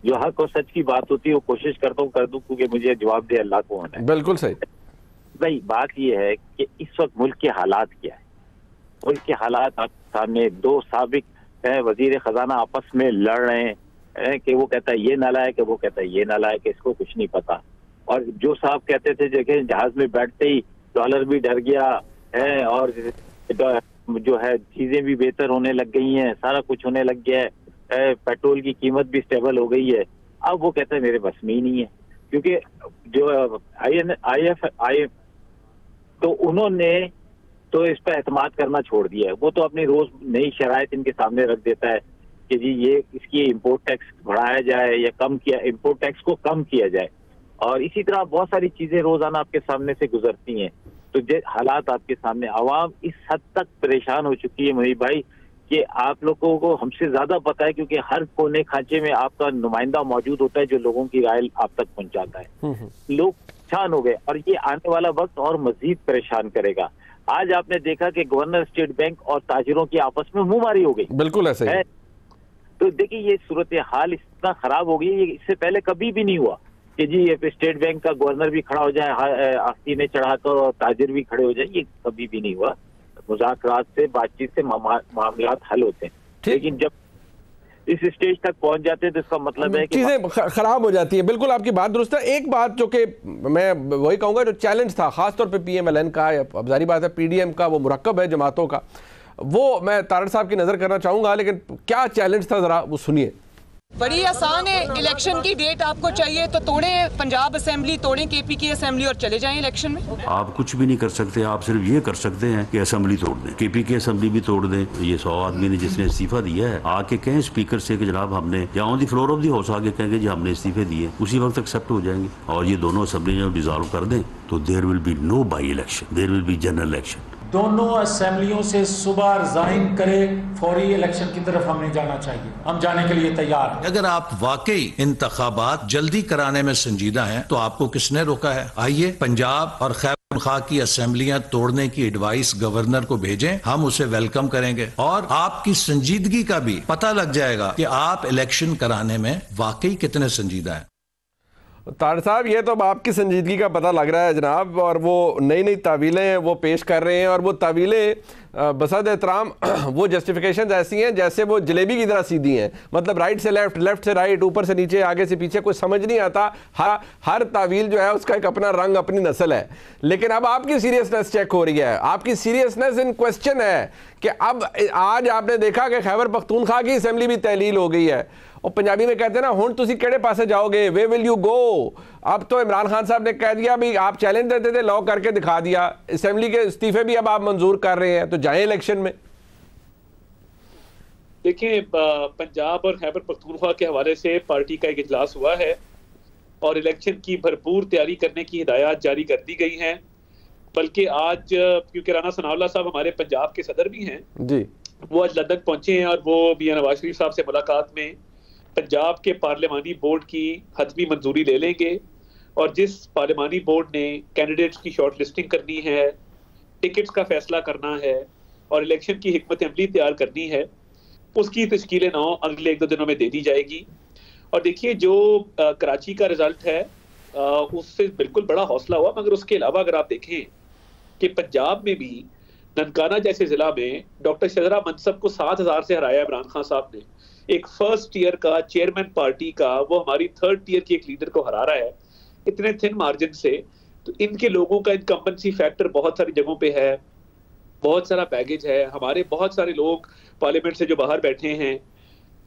जो हक और सच की बात होती है वो कोशिश करता हूँ कर दूं, क्योंकि मुझे जवाब दे अल्लाह को होना है। बिल्कुल सही भाई। बात ये है कि इस वक्त मुल्क के हालात क्या है। मुल्क के हालात आपके सामने, दो साबिक वजीर खजाना आपस में लड़ रहे हैं कि वो कहता है ये नालायक है, वो कहता है ये नालायक है, इसको कुछ नहीं पता। और जो साहब कहते थे जगह जहाज में बैठते ही डॉलर भी डर गया है और जो है चीजें भी बेहतर होने लग गई हैं, सारा कुछ होने लग गया है, पेट्रोल की कीमत भी स्टेबल हो गई है, अब वो कहता है मेरे बस में ही नहीं है। क्योंकि जो आई तो उन्होंने तो इस पर एतमाद करना छोड़ दिया है। वो तो अपनी रोज नई शराइत इनके सामने रख देता है कि जी ये इसकी इम्पोर्ट टैक्स बढ़ाया जाए या कम किया, इम्पोर्ट टैक्स को कम किया जाए, और इसी तरह बहुत सारी चीजें रोजाना आपके सामने से गुजरती हैं। तो जो हालात आपके सामने, आवाम इस हद तक परेशान हो चुकी है मुनीब भाई कि आप लोगों को हमसे ज्यादा पता है, क्योंकि हर कोने खांचे में आपका नुमाइंदा मौजूद होता है जो लोगों की राय आप तक पहुंचाता है। लोग परेशान हो गए और ये आने वाला वक्त और मजीद परेशान करेगा। आज आपने देखा कि गवर्नर स्टेट बैंक और ताजिरों की आपस में मुंहमारी हो गई। बिल्कुल ऐसे है। तो देखिए ये सूरत हाल इतना खराब हो गई, ये इससे पहले कभी भी नहीं हुआ कि जी ये स्टेट बैंक का गवर्नर भी खड़ा हो जाए आस्तीने चढ़ाकर और ताजिर भी खड़े हो जाए, ये कभी भी नहीं हुआ। मुज़ाकरात से, बातचीत से मामलात हल होते हैं, लेकिन जब इस स्टेज तक पहुंच जाते हैं तो इसका मतलब है कि चीजें खराब हो जाती है। बिल्कुल आपकी बात दुरुस्त है। एक बात जो कि मैं वही कहूंगा जो चैलेंज था खासतौर पे पीएमएलएन का, अब जारी बात है पीडीएम का, वो मुरक्कब है जमातों का, वो मैं तारड़ साहब की नजर करना चाहूंगा, लेकिन क्या चैलेंज था जरा वो सुनिए। बड़ी आसान है, इलेक्शन की डेट आपको चाहिए तो तोड़े पंजाब असेंबली, तोड़े केपी की असेंबली और चले जाएं इलेक्शन में। आप कुछ भी नहीं कर सकते, आप सिर्फ ये कर सकते हैं कि असेंबली तोड़ दें, केपी की असेंबली भी तोड़ दें। ये 100 आदमी ने जिसने इस्तीफा दिया है आके कहें स्पीकर से कि जनाब हमने, या on the floor of the house आके कहेंगे जी हमने इस्तीफे दिए, उसी वक्त एक्सेप्ट हो जाएंगे। और ये दोनों असेंबली जब डिजॉल्व कर दें तो there will be no by election, there will be general election. दोनों असेंबलियों से सुबह रिजाइन करे, फौरी इलेक्शन की तरफ हमें जाना चाहिए, हम जाने के लिए तैयार हैं। अगर आप वाकई इंतखाबात जल्दी कराने में संजीदा हैं तो आपको किसने रोका है? आइए पंजाब और खैबर पख्तूनख्वा की असेंबलियां तोड़ने की एडवाइस गवर्नर को भेजें, हम उसे वेलकम करेंगे और आपकी संजीदगी का भी पता लग जाएगा कि आप इलेक्शन कराने में वाकई कितने संजीदा हैं। तार साहब ये तो अब आपकी संजीदगी का पता लग रहा है जनाब, और वो नई नई तावीलें वो पेश कर रहे हैं, और वो तावीलें बसद एहतराम वो जस्टिफिकेशन ऐसी हैं जैसे वो जलेबी की तरह सीधी हैं, मतलब राइट से लेफ्ट, लेफ्ट से राइट, ऊपर से नीचे, आगे से पीछे, कुछ समझ नहीं आता। हर तावील जो है उसका एक अपना रंग, अपनी नस्ल है। लेकिन अब आपकी सीरियसनेस चेक हो रही है, आपकी सीरियसनेस इन क्वेश्चन है कि अब आज आपने देखा कि खैबर पख्तूनख्वा की असेंबली भी तहलील हो गई है, और पंजाबी में कहते हैं ना हुण तुसी केड़े पासे जाओगे, वे विल यू गो। अब तो इमरान खान साहब ने कह दिया भी, आप चैलेंज देते थे, लॉ करके दिखा दिया, असेंबली के इस्तीफे भी अब आप मंजूर कर रहे हैं, तो जाएं इलेक्शन में। देखिए पंजाब और खैबर पख्तूनख्वा के हवाले से पार्टी का एक इजलास हुआ है और इलेक्शन की भरपूर तैयारी करने की हिदायत जारी कर दी गई हैं। बल्कि आज क्योंकि राना सनाउल्लाह साहब हमारे पंजाब के सदर भी हैं जी, वो आज लंदन पहुंचे हैं और वो मियां नवाज शरीफ साहब से मुलाकात में पंजाब के पार्लिमानी बोर्ड की हतमी मंजूरी ले लेंगे, और जिस पार्लिमानी बोर्ड ने कैंडिडेट्स की शॉर्ट लिस्टिंग करनी है, टिकट्स का फैसला करना है, और इलेक्शन की हिकमत अमली तैयार करनी है, उसकी तश्कील नौ अगले 1-2 दिनों में दे दी जाएगी। और देखिए जो कराची का रिजल्ट है उससे बिल्कुल बड़ा हौसला हुआ, मगर उसके अलावा अगर आप देखें कि पंजाब में भी ननकाना जैसे जिला में डॉक्टर शजरा मनसब को 7,000 से हराया इमरान खान साहब ने। एक फर्स्ट ईयर का चेयरमैन पार्टी का वो हमारी थर्ड ईयर की एक लीडर को हरा रहा है इतने थिन मार्जिन से। तो इनके लोगों का इनकम्बेंसी फैक्टर बहुत सारी जगहों पे है, बहुत सारा बैगेज है। हमारे बहुत सारे लोग पार्लियामेंट से जो बाहर बैठे हैं,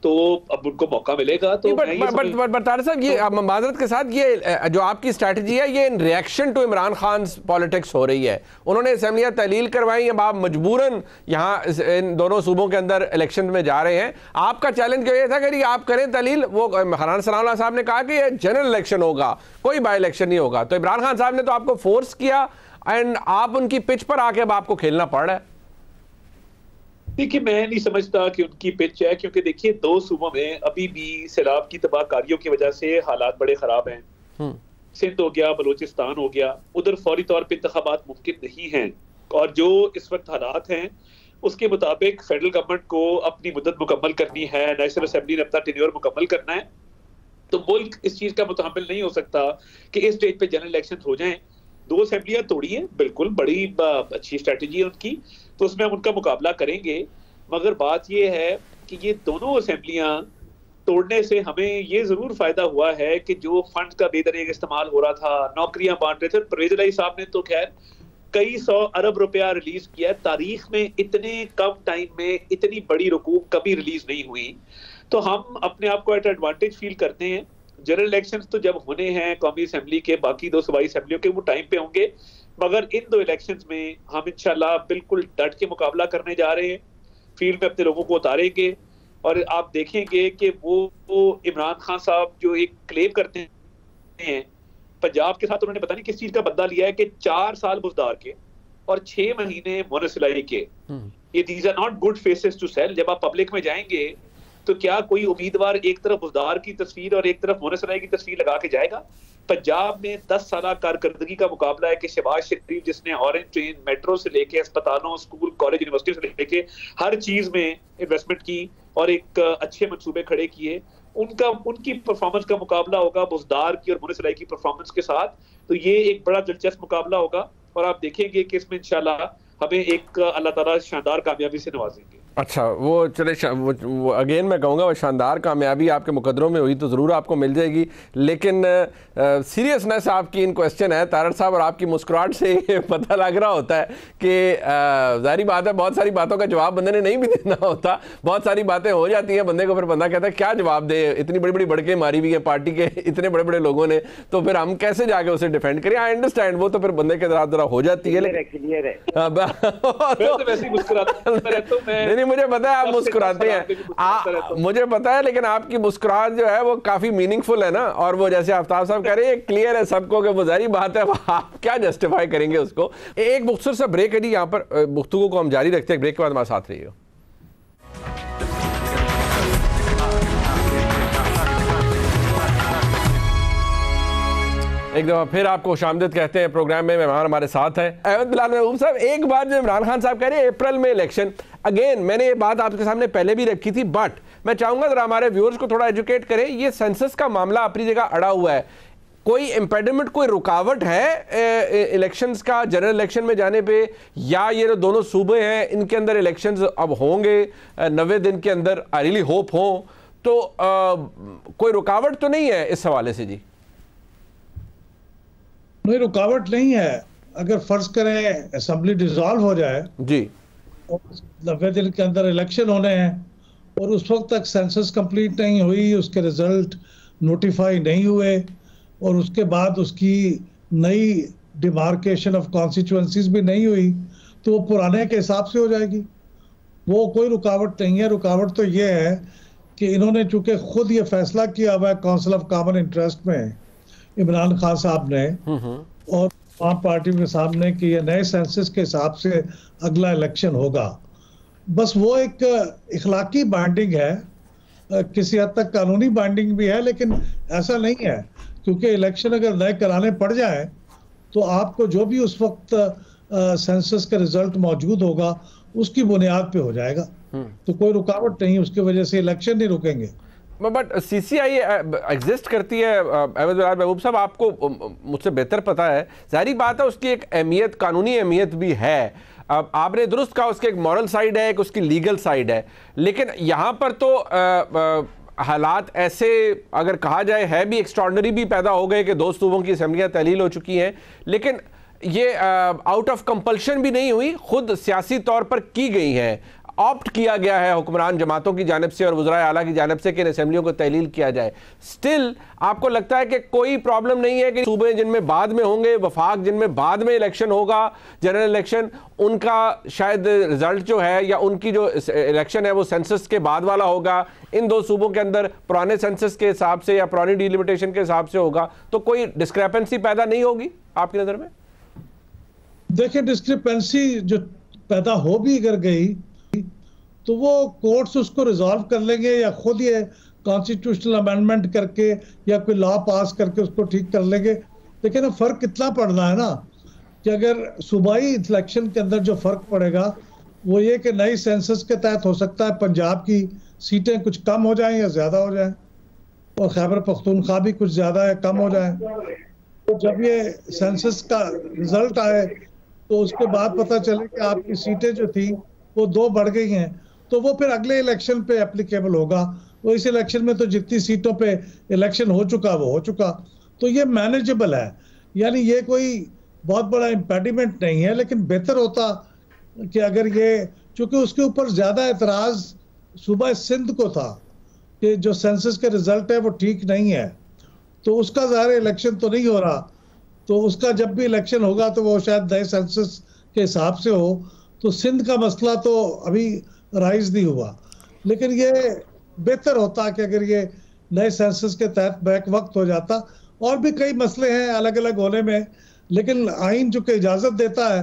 तो अब उनको मौका मिलेगा। तो बट साहब ये माजरत के साथ ये जो आपकी स्ट्रैटेजी है ये in reaction to Imran Khan politics हो रही है। उन्होंने असेंबलियां तहलील करवाई, अब आप मजबूरन यहाँ इन दोनों सूबों के अंदर इलेक्शन में जा रहे हैं। आपका चैलेंज ये था कि आप करें तहलील, वो हरान सनाउल्लाह साहब ने कहा कि ये जनरल इलेक्शन होगा, कोई बाई इलेक्शन नहीं होगा। तो इमरान खान साहब ने तो आपको फोर्स किया एंड आप उनकी पिच पर आके अब आपको खेलना पड़ रहा है। देखिए मैं नहीं समझता कि उनकी पिच है, क्योंकि देखिए 2 सूबों में अभी भी सैलाब की तबाहकारियों की वजह से हालात बड़े खराब हैं। सिंध हो गया, बलूचिस्तान हो गया, उधर फौरी तौर पे इंतखाबात मुमकिन नहीं हैं। और जो इस वक्त हालात हैं उसके मुताबिक फेडरल गवर्नमेंट को अपनी मुद्दत मुकम्मल करनी है, नेशनल असेंबली ने अपना टेन्योर मुकम्मल करना है। तो मुल्क इस चीज का मुतहम्मिल नहीं हो सकता कि इस स्टेज पे जनरल इलेक्शन हो जाएं। 2 असेंबलियां तोड़ी है, बिल्कुल बड़ी अच्छी स्ट्रेटेजी है उनकी, तो उसमें हम उनका मुकाबला करेंगे। मगर बात ये है कि ये दोनों असेंबलियां तोड़ने से हमें ये जरूर फायदा हुआ है कि जो फंड का बेदरेग इस्तेमाल हो रहा था, नौकरियां बांट रहे थे, परवेज इलाही साहब ने तो खैर कई 100 अरब रुपया रिलीज किया। तारीख में इतने कम टाइम में इतनी बड़ी रकूम कभी रिलीज नहीं हुई। तो हम अपने आप को एट एडवांटेज फील करते हैं। जनरल इलेक्शंस तो जब होने हैं कौमी असेंबली के, बाकी 2 सूबाई असेंबलियों के, वो टाइम पे होंगे। मगर इन 2 इलेक्शंस में हम इंशाल्लाह बिल्कुल डट के मुकाबला करने जा रहे हैं, फील्ड में अपने लोगों को उतारेंगे। और आप देखेंगे कि वो इमरान खान साहब जो एक क्लेम करते हैं पंजाब के साथ, उन्होंने पता नहीं किस चीज का बदला लिया है कि 4 साल बुजदार के और 6 महीने मोनसिलाई के। ये these are not good faces to sell. जब आप पब्लिक में जाएंगे तो क्या कोई उम्मीदवार एक तरफ बुजदार की तस्वीर और एक तरफ मोनसराय की तस्वीर लगा के जाएगा? पंजाब में 10 साल कारकर्दगी का मुकाबला है कि शहबाज शरीफ जिसने ऑरेंज ट्रेन, मेट्रो से लेके अस्पतालों, स्कूल, कॉलेज, यूनिवर्सिटी से लेके हर चीज में इन्वेस्टमेंट की और एक अच्छे मंसूबे खड़े किए, उनकी परफॉर्मेंस का मुकाबला होगा बुजदार की और मोनसराय की परफॉर्मेंस के साथ। तो ये एक बड़ा दिलचस्प मुकाबला होगा और आप देखेंगे कि इसमें इंशाल्लाह हमें एक अल्लाह ताला शानदार कामयाबी से नवाजेंगे। अच्छा, वो चले वो अगेन मैं कहूँगा वो शानदार कामयाबी आपके मुकदरों में हुई तो ज़रूर आपको मिल जाएगी, लेकिन सीरियसनेस आपकी इन क्वेश्चन है तारड़ साहब, और आपकी मुस्कुराहट से ये पता लग रहा होता है कि जाहिर बात है बहुत सारी बातों का जवाब बंदे ने नहीं भी देना होता, बहुत सारी बातें हो जाती हैं बंदे को, फिर बंदा कहता है क्या जवाब दे, इतनी बड़ी बड़ी बड़के मारी हुई है पार्टी के इतने बड़े बड़े लोगों ने, तो फिर हम कैसे जाके उसे डिफेंड करें। आई अंडरस्टैंड, वो तो फिर बंदे के जरा हो जाती है, लेकिन मुझे पता है आप मुस्कुराते हैं, मुझे पता है, लेकिन आपकी मुस्कुराहट जो है वो काफी मीनिंगफुल है ना, और वो जैसे आफ्ताब साहब कह रहे हैं क्लियर है सबको कि वो जारी बात है, आप क्या जस्टिफाई करेंगे उसको। एक मुख्तसर सा ब्रेक है जी, यहाँ पर गुफ्तगू को हम जारी रखते हैं, ब्रेक के बाद हमारे साथ रहिएगा। एक दफ़ा फिर आपको खुशामदीद कहते हैं प्रोग्राम में। मेहमान हमारे साथ हैं अहमद बिलाल महबूब साहब। एक बार जो इमरान खान साहब कह रहे हैं अप्रैल में इलेक्शन, अगेन मैंने ये बात आपके सामने पहले भी रखी थी, बट मैं चाहूँगा ज़रा हमारे व्यूअर्स को थोड़ा एजुकेट करें। ये सेंसस का मामला अपनी जगह अड़ा हुआ है, कोई इम्पेडिमेंट, कोई रुकावट है इलेक्शंस का जनरल इलेक्शन में जाने पे, या ये जो दोनों सूबे हैं इनके अंदर इलेक्शंस अब होंगे 90 दिन के अंदर, आई रियली होप हो, तो कोई रुकावट तो नहीं है इस हवाले से? जी नहीं, रुकावट नहीं है। अगर फर्ज करें असेंबली डिसॉल्व हो जाए जी और 90 दिन के अंदर इलेक्शन होने हैं और उस वक्त तक सेंसस कंप्लीट नहीं हुई, उसके रिजल्ट नोटिफाई नहीं हुए और उसके बाद उसकी नई डिमार्केशन ऑफ कॉन्स्टिट्यूएंसीज भी नहीं हुई, तो वो पुराने के हिसाब से हो जाएगी। वो कोई रुकावट नहीं है। रुकावट तो ये है कि इन्होंने चूंकि खुद ये फैसला किया हुआ है काउंसिल ऑफ कॉमन इंटरेस्ट में, इमरान खान साहब ने और आम पार्टी के सामने कि ये नए सेंसस के हिसाब से अगला इलेक्शन होगा। बस वो एक इखलाकी बाइंडिंग है, किसी हद तक कानूनी बाइंडिंग भी है, लेकिन ऐसा नहीं है, क्योंकि इलेक्शन अगर नए कराने पड़ जाए तो आपको जो भी उस वक्त सेंसस का रिजल्ट मौजूद होगा उसकी बुनियाद पे हो जाएगा। तो कोई रुकावट नहीं, उसकी वजह से इलेक्शन नहीं रुकेंगे। बट सीसीआई एग्जिस्ट करती है। अहमद बिलाल महबूब साहब, आपको मुझसे बेहतर पता है, जाहिर बात है उसकी एक अहमियत, कानूनी अहमियत भी है। अब आपने दुरुस्त कहा उसकी एक मॉरल साइड है, एक उसकी लीगल साइड है, लेकिन यहाँ पर तो हालात ऐसे अगर कहा जाए है भी एक्स्ट्रॉर्डनरी भी पैदा हो गए कि 2 सूबों की असेंबलियाँ तहलील हो चुकी हैं, लेकिन ये आउट ऑफ कंपल्शन भी नहीं हुई, खुद सियासी तौर पर की गई हैं। ऑप्ट किया गया है हुक्मरान जमातों की जानिब से और वज़राए आला की जानिब से कि इन असेंबलियों को तहलील किया जाए। स्टिल आपको लगता है कि कोई प्रॉब्लम नहीं है कि सूबे जिनमें बाद में होंगे, वफाक जिनमें बाद में इलेक्शन होगा, जनरल इलेक्शन, उनका शायद रिजल्ट जो है या उनकी जो इलेक्शन है वो सेंसस के बाद वाला होगा, इन 2 सूबों के अंदर पुराने सेंसस के हिसाब से या पुरानी डिलिमिटेशन के हिसाब से होगा, तो कोई डिस्क्रिपेंसी पैदा नहीं होगी आपकी नज़र में? देखिए, डिस्क्रिपेंसी जो पैदा हो भी अगर गई तो वो कोर्ट्स उसको रिजॉल्व कर लेंगे या खुद ये कॉन्स्टिट्यूशनल अमेंडमेंट करके या कोई लॉ पास करके उसको ठीक कर लेंगे। लेकिन फर्क कितना पड़ना है ना कि अगर सूबाई इलेक्शन के अंदर जो फर्क पड़ेगा वो ये कि नई सेंसस के तहत हो सकता है पंजाब की सीटें कुछ कम हो जाएं या ज्यादा हो जाएं और खैबर पख्तूनख्वा भी कुछ ज्यादा या कम हो जाएं। तो जब ये सेंसस का रिजल्ट आए तो उसके बाद पता चले कि आपकी सीटें जो थी वो 2 बढ़ गई हैं, तो वो फिर अगले इलेक्शन पे एप्लीकेबल होगा। वो इस इलेक्शन में तो जितनी सीटों पे इलेक्शन हो चुका वो हो चुका, तो ये मैनेजेबल है। यानी ये कोई बहुत बड़ा इम्पेडिमेंट नहीं है, लेकिन बेहतर होता कि अगर ये, चूंकि उसके ऊपर ज्यादा एतराज सूबा सिंध को था कि जो सेंसस के रिजल्ट है वो ठीक नहीं है, तो उसका ज़ाहिर इलेक्शन तो नहीं हो रहा, तो उसका जब भी इलेक्शन होगा तो वो शायद नए सेंसस के हिसाब से हो। तो सिंध का मसला तो अभी राइज नहीं हुआ, लेकिन ये बेहतर होता कि अगर ये नए सेंसस के तहत बैक वक्त हो जाता। और भी कई मसले हैं अलग अलग होने में, लेकिन आइन जो कि इजाज़त देता है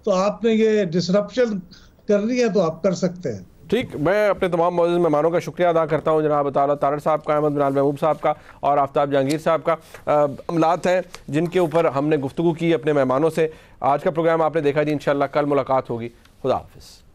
तो आपने ये डिसरप्शन करनी है तो आप कर सकते हैं। ठीक, मैं अपने तमाम मौजूद मेहमानों का शुक्रिया अदा करता हूँ, जनाब अताउल्ला तारड़ साहब का, अहमद बिलाल महबूब साहब का और आफ्ताब जहांगीर साहब का। मामलात हैं जिनके ऊपर हमने गुफ्तगू की अपने मेहमानों से। आज का प्रोग्राम आपने देखा जी, इंशाअल्लाह कल मुलाकात होगी। खुदा हाफिज़।